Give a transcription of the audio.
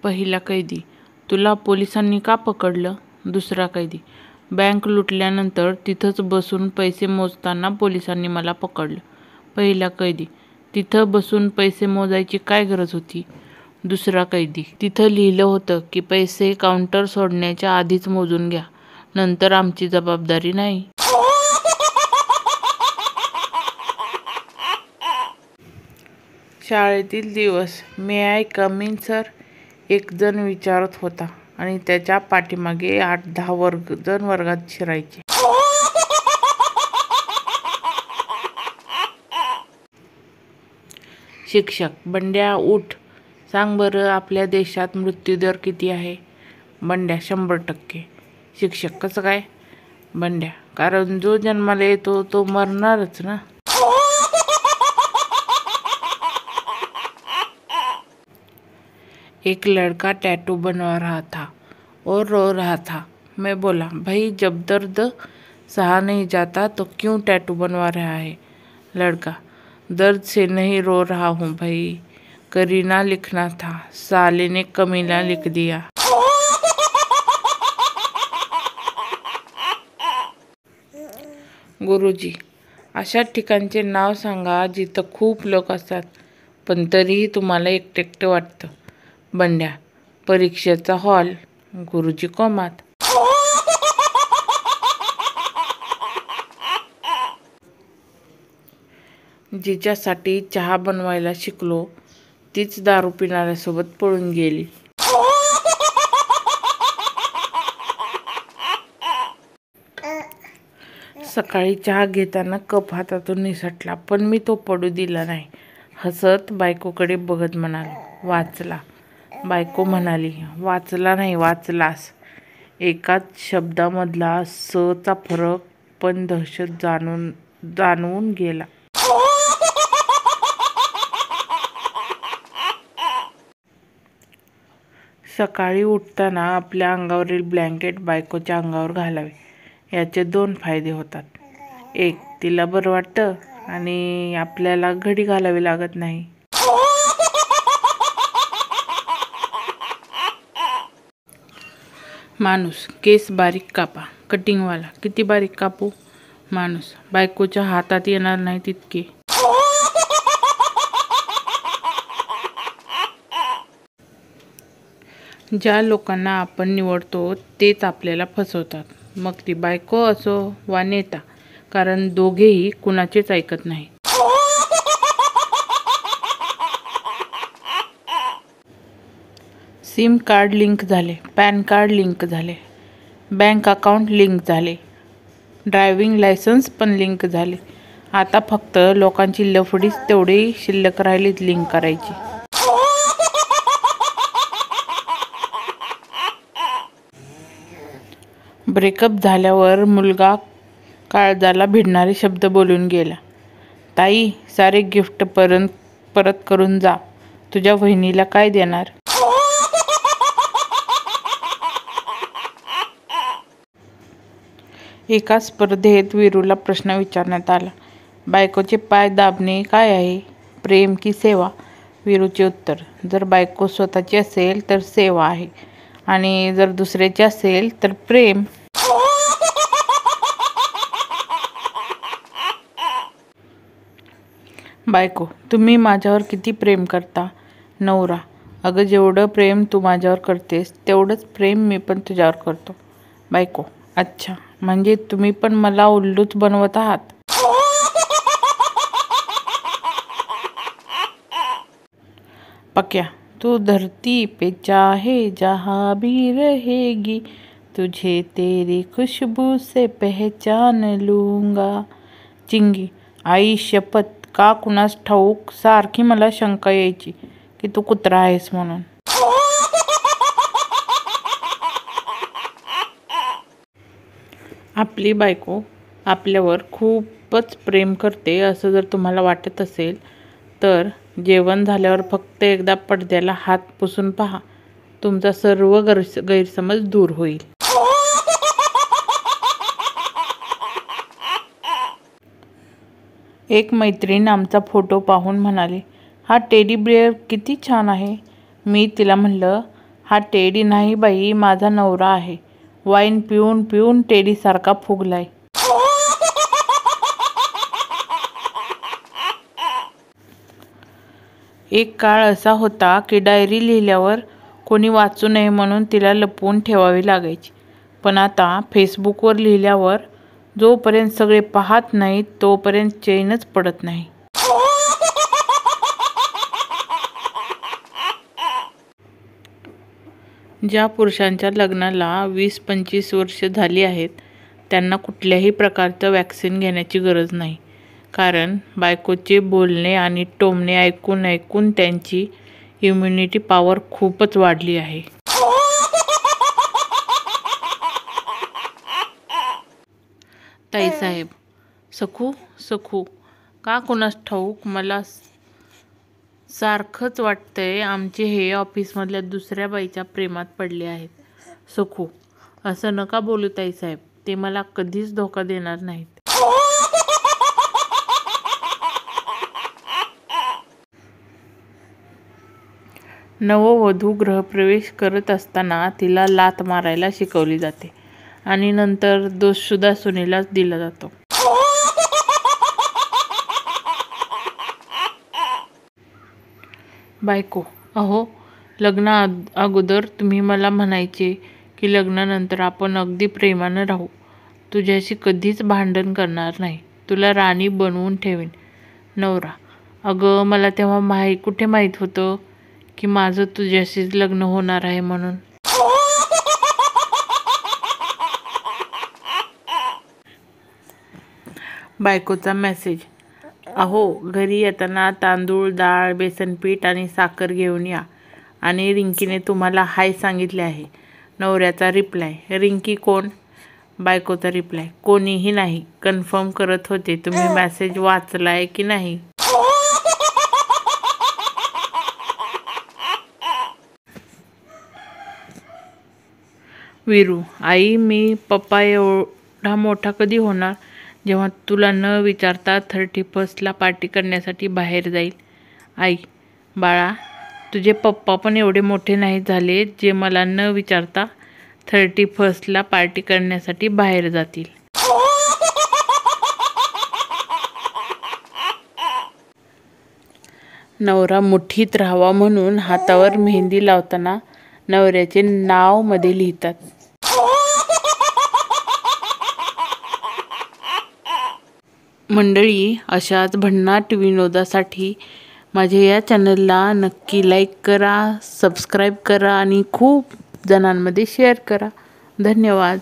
पहिला कैदी, तुला पोलिसांनी का पकडलं? दुसरा कैदी, बँक लुटल्यानंतर तिथंच बसून पैसे मोजताना पोलिसांनी मला पकडलं. पहिला कैदी, तिथं बसून पैसे मोजायची काय गरज होती? दुसरा कैदी, तिथं लिहिलं होतं की पैसे काउंटर सोडण्याच्या आधीच मोजून घ्या, नंतर आमची जबाबदारी नाही. शाळेतील दिवस. मे आय कम इन सर? एक जण विचारत होता आणि त्याच्या पाठीमागे 8-10 जण वर्गात शिरायचे. शिक्षक, बंड्या उठ, सांग बरं आपल्या देशात मृत्यूदर किती आहे? बंड्या, 100%. शिक्षक, कसं काय? बंड्या, कारण जो जन्माला येतो तो मरणारच ना. एक लड़का टैटू बनवा रहा था और रो रहा था. मैं बोला, भाई जब दर्द सहा नहीं जाता तो क्यों टैटू बनवा रहा है? लड़का, दर्द से नहीं रो रहा हूँ भाई, करीना लिखना था, साले ने कमीना लिख दिया. गुरुजी, अशा ठिकाणचे नाव सांगा जिथं खूप लोक असतात पण तरीही तुम्हाला एकटं वाटतं. बंड्या, परीक्षेचा हॉल. गुरुजी कोमात. जिच्यासाठी चहा बनवायला शिकलो तीच दारू पिणाऱ्यासोबत पळून गेली. सकाळी चहा घेताना कप हातातून निसटला पण मी तो पडू दिला नाही. हसत बायकोकडे बघत म्हणालो, वाचला. बायको म्हणाली, वाचला नाही, वाचलास. एकाच शब्दामधला स चा फरक पण दहशत जाणवून गेला. सकाळी उठताना आपल्या अंगावरील ब्लँकेट बायकोच्या अंगावर घालावे. याचे 2 फायदे होतात. एक, तिला बरं वाटतं आणि आपल्याला घडी घालावी लागत नाही. माणूस, केस बारीक कापा. कटिंगवाला, किती बारीक कापू? माणूस, बायकोच्या हातात येणार नाही तितके. ज्या लोकांना आपण निवडतो तेच आपल्याला फसवतात, मग ती बायको असो वा नेता, कारण दोघेही कुणाचेच ऐकत नाही. सिम कार्ड लिंक झाले, पॅन कार्ड लिंक झाले, बँक अकाउंट लिंक झाले, ड्रायव्हिंग लायसन्स पण लिंक झाले. आता फक्त लोकांची लफडीच तेवढी शिल्लक राहिलीत लिंक करायची. ब्रेकअप झाल्यावर मुलगा काळजाला भिडणारे शब्द बोलून गेला. ताई, सारे गिफ्ट परत करून जा, तुझ्या बहिणीला काय देणार? एका स्पर्धेत वीरूला प्रश्न विचारण्यात आला, बायकोचे पाय दाबणे काय आहे, प्रेम की सेवा? वीरूचे उत्तर, जर बायको स्वतःची असेल तर सेवा आहे आणि जर दुसऱ्याची असेल तर प्रेम. बायको, तुम्ही माझ्यावर किती प्रेम करता? नवरा, अगं जेवढं प्रेम तू माझ्यावर करतेस तेवढंच प्रेम मी पण तुझ्यावर करतो. बायको, अच्छा, म्हणजे तुम्ही पण मला उल्लूच बनवत आहात. पक्या, तू धरती पे चाहे जहाँ भी रहेगी, तुझे तेरी खुशबू से पहचान लूंगा. चिंगी, आई शपथ, का कुणास ठाऊक सारखी मला शंका यायची की तू कुत्रा आहेस म्हणून. आपली बायको आपल्यावर खूपच प्रेम करते असं जर तुम्हाला वाटत असेल तर जेवण झाल्यावर फक्त एकदा पडद्याला हात पुसून पहा, तुमचा सर्व गैरसमज दूर होईल. एक मैत्रीण आमचा फोटो पाहून म्हणाली, हा टेडी बिअर किती छान आहे. मी तिला म्हणलं, हा टेडी नाही बाई, माझा नवरा आहे. वाईन पिऊन पिऊन टेडीसारखा फुगलाय. एक काळ असा होता की डायरी लिहिल्यावर कोणी वाचू नये म्हणून तिला लपवून ठेवावी लागायची. पण आता फेसबुकवर लिहिल्यावर जोपर्यंत सगळे पाहत नाहीत तोपर्यंत चैनच पडत नाही. ज्या पुरुषांच्या लग्नाला 20-25 वर्ष झाली आहेत त्यांना कुठल्याही प्रकारचं वॅक्सिन घेण्याची गरज नाही. कारण बायकोचे बोलणे आणि टोमणे ऐकून ऐकून त्यांची इम्युनिटी पॉवर खूपच वाढली आहे. ताईसाहेब, सखू सखू का कुणास ठाऊक मला सारखंच वाटतंय आमचे हे ऑफिसमधल्या दुसऱ्या बाईच्या प्रेमात पडले आहेत. सखू, असं नका बोलू ताईसाहेब, ते मला कधीच धोका देणार नाहीत. नववधू गृहप्रवेश करत असताना तिला लाथ मारायला शिकवली जाते आणि नंतर दोषसुद्धा सुनेलाच दिला जातो. बायको, अहो, लग्ना अगोदर तुम्ही मला म्हणायचे की लग्नानंतर आपण अगदी प्रेमानं राहू. तुझ्याशी कधीच भांडण करणार नाही. तुला राणी बनवून ठेवेन. नवरा, अगं मला तेव्हा कुठे माहीत होतं की माझं तुझ्याशीच लग्न होणार आहे म्हणून. बायकोचा मेसेज, अहो घरी येताना तांदूळ, डाळ, बेसनपीठ आणि साखर घेऊन या आणि रिंकीने तुम्हाला हाय सांगितले आहे. नवऱ्याचा रिप्लाय, रिंकी कोण? बायकोचा रिप्लाय, कोणीही नाही. कन्फर्म करत होते तुम्ही मेसेज वाचलाय की नाही. वीरू, आई मी पप्पा एवढा मोठा कधी होणार जेव्हा तुला न विचारता 31st पार्टी करण्यासाठी बाहेर जाईल. आई, बाळा तुझे पप्पा पण एवढे मोठे नाही झाले जे मला न विचारता 31st पार्टी करण्यासाठी बाहेर जातील. नवरा मुठीत राहावा म्हणून हातावर मेहंदी लावताना नवऱ्याचे नाव मध्ये लिहितात. मंडळी, अशाच भन्नाट विनोदासाठी माझ्या या चॅनलला नक्की लाईक करा, सबस्क्राईब करा आणि खूप जणांमध्ये शेअर करा. धन्यवाद.